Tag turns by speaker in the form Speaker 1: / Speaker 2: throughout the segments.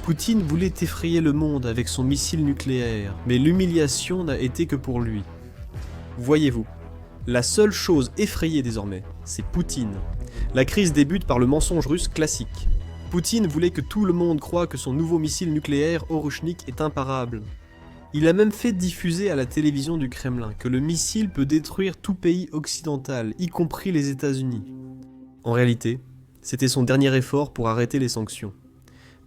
Speaker 1: Poutine voulait effrayer le monde avec son missile nucléaire, mais l'humiliation n'a été que pour lui. Voyez-vous, la seule chose effrayée désormais, c'est Poutine. La crise débute par le mensonge russe classique. Poutine voulait que tout le monde croie que son nouveau missile nucléaire Orochnik est imparable. Il a même fait diffuser à la télévision du Kremlin que le missile peut détruire tout pays occidental, y compris les États-Unis. En réalité, c'était son dernier effort pour arrêter les sanctions.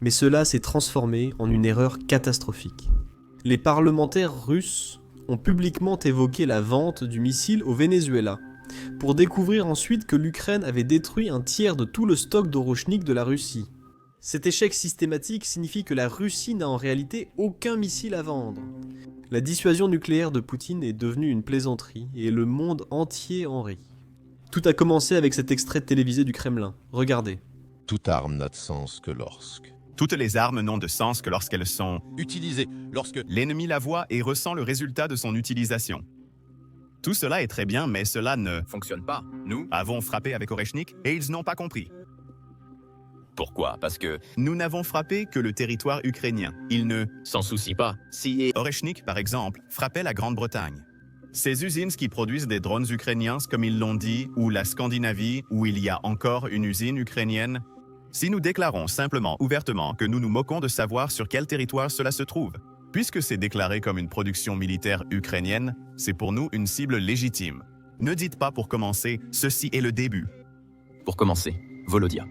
Speaker 1: Mais cela s'est transformé en une erreur catastrophique. Les parlementaires russes ont publiquement évoqué la vente du missile au Venezuela, pour découvrir ensuite que l'Ukraine avait détruit un tiers de tout le stock d'Orochnik de la Russie. Cet échec systématique signifie que la Russie n'a en réalité aucun missile à vendre. La dissuasion nucléaire de Poutine est devenue une plaisanterie et le monde entier en rit. Tout a commencé avec cet extrait télévisé du Kremlin. Regardez.
Speaker 2: Toute arme n'a de sens que lorsque
Speaker 3: Toutes les armes n'ont de sens que lorsqu'elles sont
Speaker 2: utilisée, lorsque
Speaker 3: l'ennemi la voit et ressent le résultat de son utilisation. Tout cela est très bien, mais cela ne
Speaker 4: Fonctionne pas. Nous
Speaker 3: avons frappé avec Oreshnik et ils n'ont pas compris.
Speaker 4: Pourquoi? Parce que
Speaker 3: Nous n'avons frappé que le territoire ukrainien. Ils ne
Speaker 4: s'en soucie pas. Si
Speaker 3: Oreshnik, par exemple, frappait la Grande-Bretagne. Ces usines qui produisent des drones ukrainiens, comme ils l'ont dit, ou la Scandinavie, où il y a encore une usine ukrainienne. Si nous déclarons simplement, ouvertement, que nous nous moquons de savoir sur quel territoire cela se trouve, puisque c'est déclaré comme une production militaire ukrainienne, c'est pour nous une cible légitime. Ne dites pas pour commencer, ceci est le début.
Speaker 4: Pour commencer, Volodia.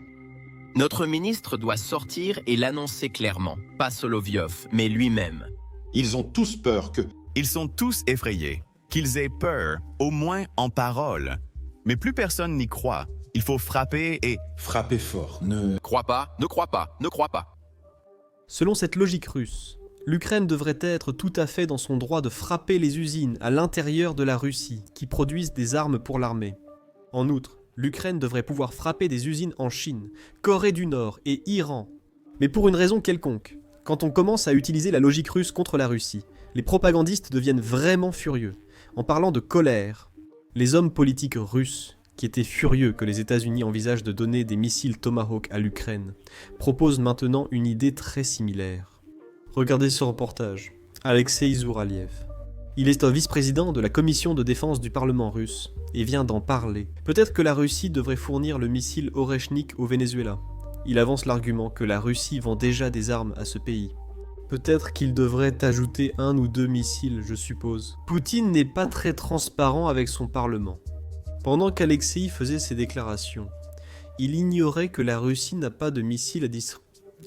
Speaker 4: Notre ministre doit sortir et l'annoncer clairement. Pas Solovyov, mais lui-même.
Speaker 5: Ils ont tous peur que...
Speaker 3: Ils sont tous effrayés. Qu'ils aient peur, au moins en parole. Mais plus personne n'y croit. Il faut frapper et...
Speaker 5: Frapper fort, ne...
Speaker 4: Crois pas, ne crois pas, ne crois pas.
Speaker 1: Selon cette logique russe, l'Ukraine devrait être tout à fait dans son droit de frapper les usines à l'intérieur de la Russie qui produisent des armes pour l'armée. En outre, l'Ukraine devrait pouvoir frapper des usines en Chine, Corée du Nord et Iran. Mais pour une raison quelconque, quand on commence à utiliser la logique russe contre la Russie, les propagandistes deviennent vraiment furieux. En parlant de colère, les hommes politiques russes, qui étaient furieux que les États-Unis envisagent de donner des missiles Tomahawk à l'Ukraine, proposent maintenant une idée très similaire. Regardez ce reportage. Alexei Zouraliev. Il est un vice-président de la commission de défense du Parlement russe et vient d'en parler. Peut-être que la Russie devrait fournir le missile Oreshnik au Venezuela. Il avance l'argument que la Russie vend déjà des armes à ce pays. Peut-être qu'il devrait ajouter 1 ou 2 missiles, je suppose. Poutine n'est pas très transparent avec son Parlement. Pendant qu'Alexei faisait ses déclarations, il ignorait que la Russie n'a pas de missiles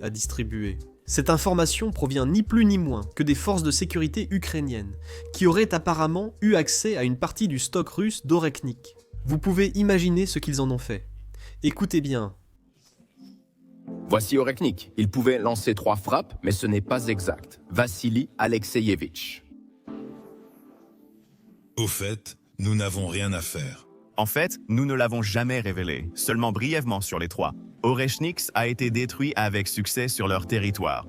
Speaker 1: à distribuer. Cette information provient ni plus ni moins que des forces de sécurité ukrainiennes, qui auraient apparemment eu accès à une partie du stock russe d'Orechnik. Vous pouvez imaginer ce qu'ils en ont fait. Écoutez bien.
Speaker 4: Voici Orechnik. Il pouvait lancer 3 frappes, mais ce n'est pas exact. Vassili Alexeyevitch.
Speaker 6: Au fait, nous n'avons rien à faire.
Speaker 3: En fait, nous ne l'avons jamais révélé, seulement brièvement sur les 3. Oreshnik a été détruit avec succès sur leur territoire,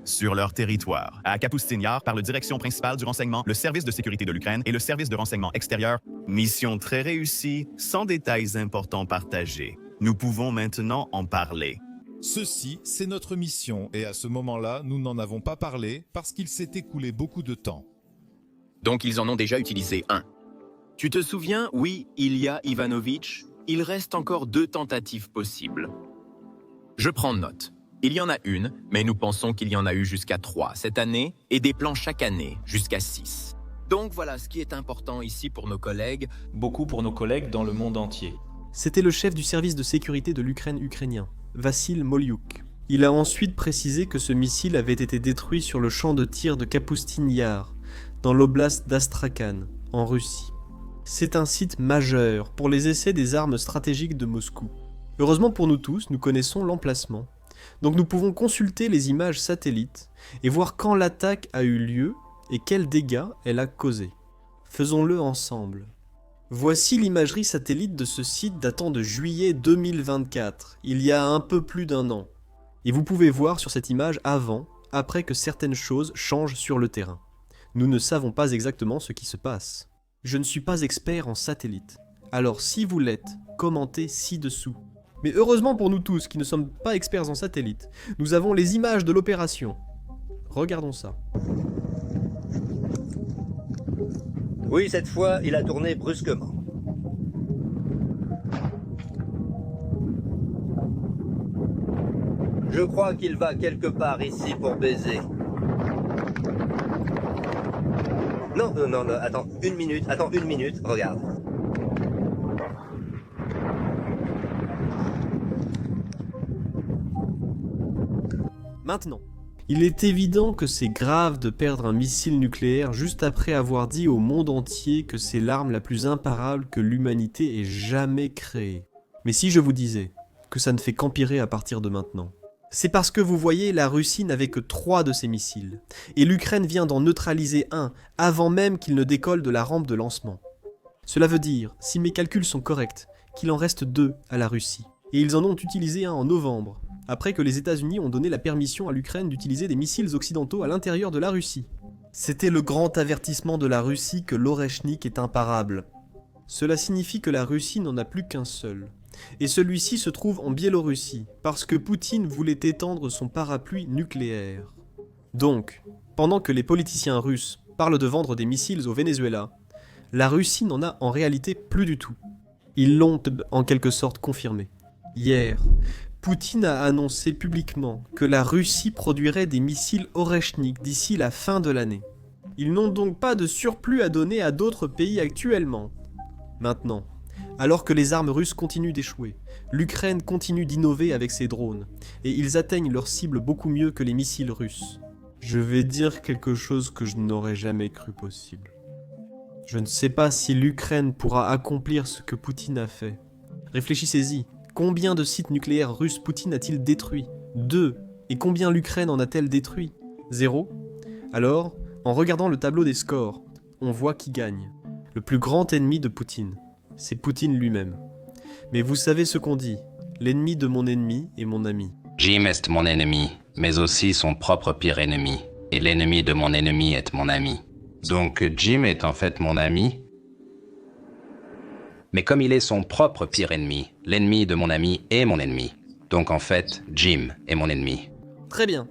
Speaker 3: à Kapustin Yar par la direction principale du renseignement, le service de sécurité de l'Ukraine et le service de renseignement extérieur. Mission très réussie, sans détails importants partagés. Nous pouvons maintenant en parler.
Speaker 6: Ceci, c'est notre mission, et à ce moment-là, nous n'en avons pas parlé parce qu'il s'est écoulé beaucoup de temps.
Speaker 4: Donc ils en ont déjà utilisé 1. Tu te souviens, oui, Ilya Ivanovitch, il reste encore 2 tentatives possibles. Je prends note. Il y en a une, mais nous pensons qu'il y en a eu jusqu'à 3 cette année, et des plans chaque année, jusqu'à 6. Donc voilà ce qui est important ici pour nos collègues.
Speaker 7: Beaucoup pour nos collègues dans le monde entier.
Speaker 1: C'était le chef du service de sécurité de l'Ukraine ukrainien, Vassil Molyuk. Il a ensuite précisé que ce missile avait été détruit sur le champ de tir de Kapustin Yar, dans l'oblast d'Astrakhan, en Russie. C'est un site majeur pour les essais des armes stratégiques de Moscou. Heureusement pour nous tous, nous connaissons l'emplacement. Donc nous pouvons consulter les images satellites et voir quand l'attaque a eu lieu et quels dégâts elle a causé. Faisons-le ensemble. Voici l'imagerie satellite de ce site datant de juillet 2024, il y a un peu plus d'1 an. Et vous pouvez voir sur cette image avant, après que certaines choses changent sur le terrain. Nous ne savons pas exactement ce qui se passe. Je ne suis pas expert en satellite, alors si vous l'êtes, commentez ci-dessous. Mais heureusement pour nous tous qui ne sommes pas experts en satellite, nous avons les images de l'opération. Regardons ça.
Speaker 8: Oui, cette fois, il a tourné brusquement. Je crois qu'il va quelque part ici pour baiser. Non, non, attends, une minute, regarde.
Speaker 1: Maintenant, il est évident que c'est grave de perdre un missile nucléaire juste après avoir dit au monde entier que c'est l'arme la plus imparable que l'humanité ait jamais créée. Mais si je vous disais que ça ne fait qu'empirer à partir de maintenant, c'est parce que vous voyez, la Russie n'avait que 3 de ces missiles, et l'Ukraine vient d'en neutraliser un avant même qu'il ne décolle de la rampe de lancement. Cela veut dire, si mes calculs sont corrects, qu'il en reste 2 à la Russie. Et ils en ont utilisé un en novembre, après que les États-Unis ont donné la permission à l'Ukraine d'utiliser des missiles occidentaux à l'intérieur de la Russie. C'était le grand avertissement de la Russie que l'Oreshnik est imparable. Cela signifie que la Russie n'en a plus qu'un seul. Et celui-ci se trouve en Biélorussie, parce que Poutine voulait étendre son parapluie nucléaire. Donc, pendant que les politiciens russes parlent de vendre des missiles au Venezuela, la Russie n'en a en réalité plus du tout. Ils l'ont en quelque sorte confirmé. Hier, Poutine a annoncé publiquement que la Russie produirait des missiles Oreshnik d'ici la fin de l'année. Ils n'ont donc pas de surplus à donner à d'autres pays actuellement. Maintenant, alors que les armes russes continuent d'échouer, l'Ukraine continue d'innover avec ses drones, et ils atteignent leurs cibles beaucoup mieux que les missiles russes. Je vais dire quelque chose que je n'aurais jamais cru possible. Je ne sais pas si l'Ukraine pourra accomplir ce que Poutine a fait. Réfléchissez-y, combien de sites nucléaires russes Poutine a-t-il détruits? 2. Et combien l'Ukraine en a-t-elle détruit? 0. Alors, en regardant le tableau des scores, on voit qui gagne. Le plus grand ennemi de Poutine, c'est Poutine lui-même. Mais vous savez ce qu'on dit, l'ennemi de mon ennemi est mon ami.
Speaker 9: Jim est mon ennemi, mais aussi son propre pire ennemi. Et l'ennemi de mon ennemi est mon ami. Donc Jim est en fait mon ami. Mais comme il est son propre pire ennemi, l'ennemi de mon ami est mon ennemi. Donc en fait, Jim est mon ennemi.
Speaker 1: Très bien.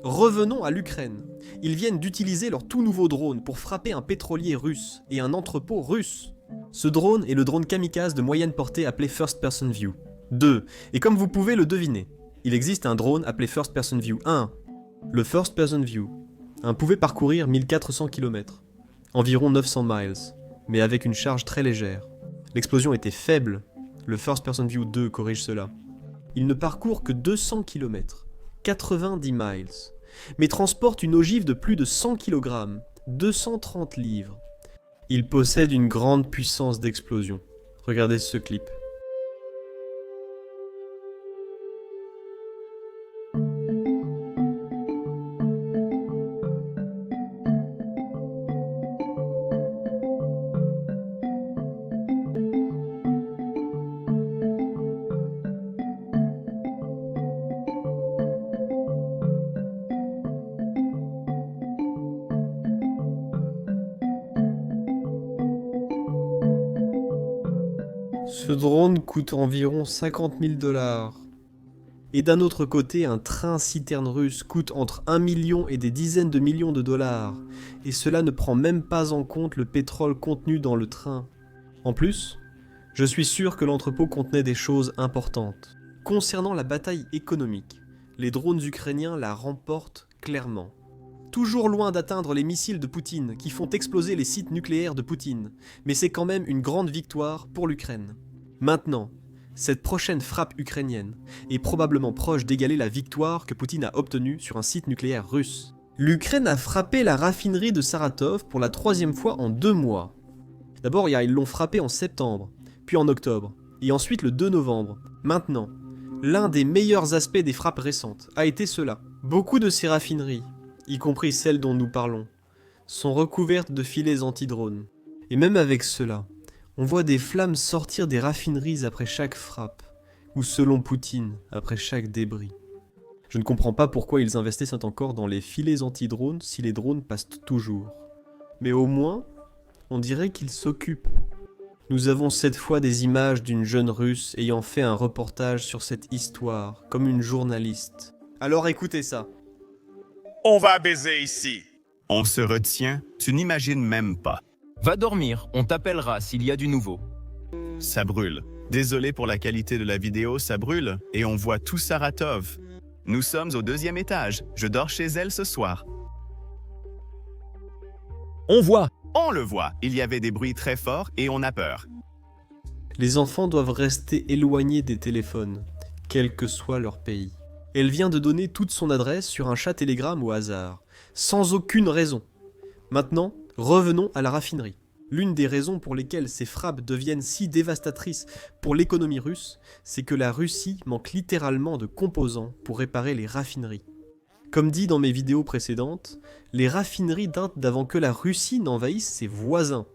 Speaker 1: Revenons à l'Ukraine. Ils viennent d'utiliser leur tout nouveau drone pour frapper un pétrolier russe et un entrepôt russe. Ce drone est le drone kamikaze de moyenne portée appelé First Person View 2. Et comme vous pouvez le deviner, il existe un drone appelé First Person View 1. Le First Person View pouvait parcourir 1400 km, environ 900 miles, mais avec une charge très légère. L'explosion était faible, le First Person View 2 corrige cela. Il ne parcourt que 200 km, 90 miles, mais transporte une ogive de plus de 100 kg, 230 livres. Il possède une grande puissance d'explosion. Regardez ce clip. Ce drone coûte environ 50 000 $. Et d'un autre côté, un train-citerne russe coûte entre 1 million et des dizaines de millions de dollars. Et cela ne prend même pas en compte le pétrole contenu dans le train. En plus, je suis sûr que l'entrepôt contenait des choses importantes. Concernant la bataille économique, les drones ukrainiens la remportent clairement. Toujours loin d'atteindre les missiles de Poutine qui font exploser les sites nucléaires de Poutine, mais c'est quand même une grande victoire pour l'Ukraine. Maintenant, cette prochaine frappe ukrainienne est probablement proche d'égaler la victoire que Poutine a obtenue sur un site nucléaire russe. L'Ukraine a frappé la raffinerie de Saratov pour la 3e fois en 2 mois. D'abord, ils l'ont frappé en septembre, puis en octobre, et ensuite le 2 novembre. Maintenant, l'un des meilleurs aspects des frappes récentes a été cela. Beaucoup de ces raffineries, y compris celles dont nous parlons, sont recouvertes de filets anti-drones. Et même avec cela, on voit des flammes sortir des raffineries après chaque frappe, ou selon Poutine, après chaque débris. Je ne comprends pas pourquoi ils investissent encore dans les filets anti-drones si les drones passent toujours. Mais au moins, on dirait qu'ils s'occupent. Nous avons cette fois des images d'une jeune Russe ayant fait un reportage sur cette histoire, comme une journaliste. Alors écoutez ça.
Speaker 3: On va baiser ici. On se retient, tu n'imagines même pas.
Speaker 4: Va dormir, on t'appellera s'il y a du nouveau.
Speaker 3: Ça brûle. Désolé pour la qualité de la vidéo, ça brûle. Et on voit tout Saratov. Nous sommes au 2e étage. Je dors chez elle ce soir.
Speaker 7: On voit.
Speaker 3: On le voit. Il y avait des bruits très forts et on a peur.
Speaker 1: Les enfants doivent rester éloignés des téléphones, quel que soit leur pays. Elle vient de donner toute son adresse sur un chat Telegram au hasard, sans aucune raison. Maintenant, revenons à la raffinerie. L'une des raisons pour lesquelles ces frappes deviennent si dévastatrices pour l'économie russe, c'est que la Russie manque littéralement de composants pour réparer les raffineries. Comme dit dans mes vidéos précédentes, les raffineries datent d'avant que la Russie n'envahisse ses voisins.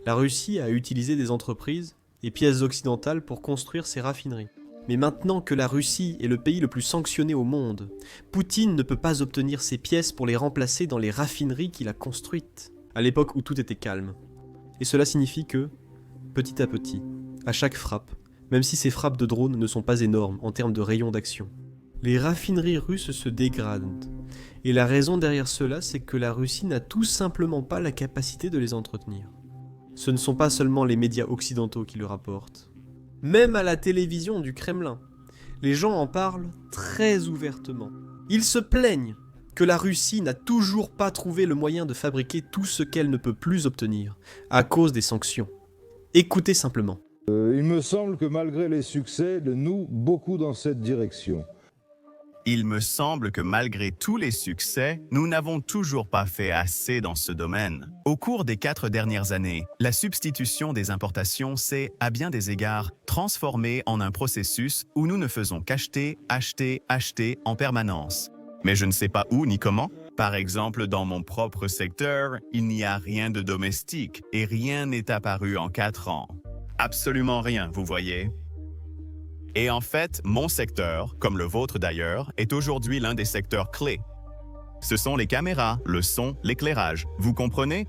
Speaker 1: La Russie a utilisé des entreprises et pièces occidentales pour construire ses raffineries. Mais maintenant que la Russie est le pays le plus sanctionné au monde, Poutine ne peut pas obtenir ces pièces pour les remplacer dans les raffineries qu'il a construites, à l'époque où tout était calme. Et cela signifie que, petit à petit, à chaque frappe, même si ces frappes de drones ne sont pas énormes en termes de rayon d'action, les raffineries russes se dégradent. Et la raison derrière cela, c'est que la Russie n'a tout simplement pas la capacité de les entretenir. Ce ne sont pas seulement les médias occidentaux qui le rapportent. Même à la télévision du Kremlin, les gens en parlent très ouvertement. Ils se plaignent que la Russie n'a toujours pas trouvé le moyen de fabriquer tout ce qu'elle ne peut plus obtenir, à cause des sanctions. Écoutez simplement.
Speaker 10: Il me semble que malgré les succès, nous, beaucoup dans cette direction.
Speaker 3: Il me semble que malgré tous les succès, nous n'avons toujours pas fait assez dans ce domaine. Au cours des 4 dernières années, la substitution des importations s'est, à bien des égards, transformée en un processus où nous ne faisons qu'acheter, acheter, acheter en permanence. Mais je ne sais pas où ni comment. Par exemple, dans mon propre secteur, il n'y a rien de domestique et rien n'est apparu en 4 ans. Absolument rien, vous voyez. Et en fait, mon secteur, comme le vôtre d'ailleurs, est aujourd'hui l'un des secteurs clés. Ce sont les caméras, le son, l'éclairage. Vous comprenez?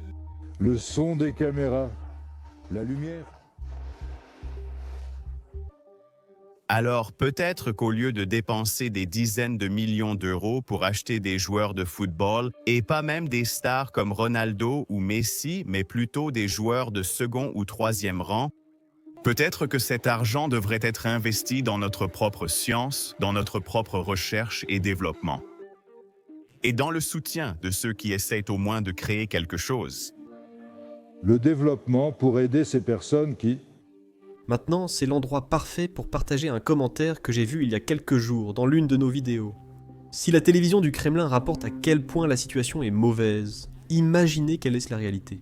Speaker 10: Le son des caméras, la lumière.
Speaker 3: Alors peut-être qu'au lieu de dépenser des dizaines de millions d'euros pour acheter des joueurs de football, et pas même des stars comme Ronaldo ou Messi, mais plutôt des joueurs de second ou troisième rang, peut-être que cet argent devrait être investi dans notre propre science, dans notre propre recherche et développement. Et dans le soutien de ceux qui essayent au moins de créer quelque chose.
Speaker 10: Le développement pour aider ces personnes qui...
Speaker 1: Maintenant, c'est l'endroit parfait pour partager un commentaire que j'ai vu il y a quelques jours dans l'une de nos vidéos. Si la télévision du Kremlin rapporte à quel point la situation est mauvaise, imaginez quelle est la réalité.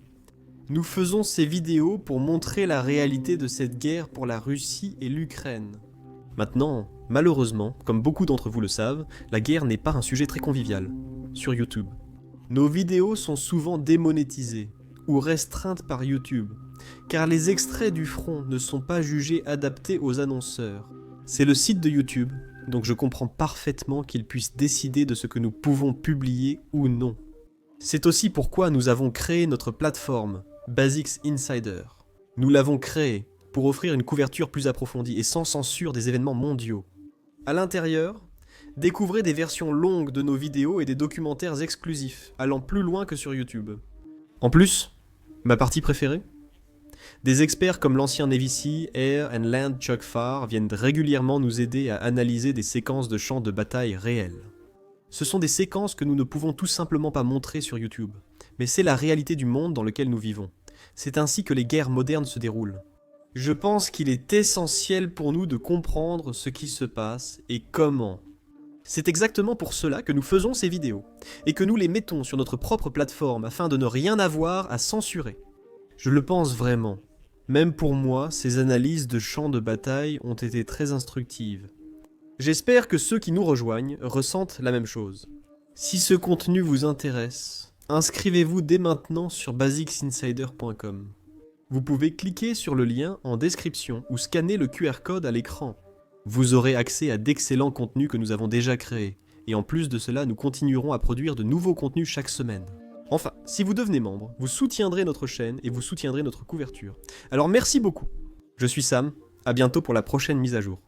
Speaker 1: Nous faisons ces vidéos pour montrer la réalité de cette guerre pour la Russie et l'Ukraine. Maintenant, malheureusement, comme beaucoup d'entre vous le savent, la guerre n'est pas un sujet très convivial sur YouTube. Nos vidéos sont souvent démonétisées ou restreintes par YouTube, car les extraits du front ne sont pas jugés adaptés aux annonceurs. C'est le site de YouTube, donc je comprends parfaitement qu'ils puissent décider de ce que nous pouvons publier ou non. C'est aussi pourquoi nous avons créé notre plateforme, Basics Insider. Nous l'avons créée pour offrir une couverture plus approfondie et sans censure des événements mondiaux. À l'intérieur, découvrez des versions longues de nos vidéos et des documentaires exclusifs, allant plus loin que sur YouTube. En plus, ma partie préférée ? Des experts comme l'ancien Navy Sea, Air and Land Chuck Farr viennent régulièrement nous aider à analyser des séquences de champs de bataille réels. Ce sont des séquences que nous ne pouvons tout simplement pas montrer sur YouTube, mais c'est la réalité du monde dans lequel nous vivons. C'est ainsi que les guerres modernes se déroulent. Je pense qu'il est essentiel pour nous de comprendre ce qui se passe et comment. C'est exactement pour cela que nous faisons ces vidéos, et que nous les mettons sur notre propre plateforme afin de ne rien avoir à censurer. Je le pense vraiment. Même pour moi, ces analyses de champs de bataille ont été très instructives. J'espère que ceux qui nous rejoignent ressentent la même chose. Si ce contenu vous intéresse, inscrivez-vous dès maintenant sur basicsinsider.com. Vous pouvez cliquer sur le lien en description ou scanner le QR code à l'écran. Vous aurez accès à d'excellents contenus que nous avons déjà créés, et en plus de cela, nous continuerons à produire de nouveaux contenus chaque semaine. Enfin, si vous devenez membre, vous soutiendrez notre chaîne et vous soutiendrez notre couverture. Alors merci beaucoup. Je suis Sam, à bientôt pour la prochaine mise à jour.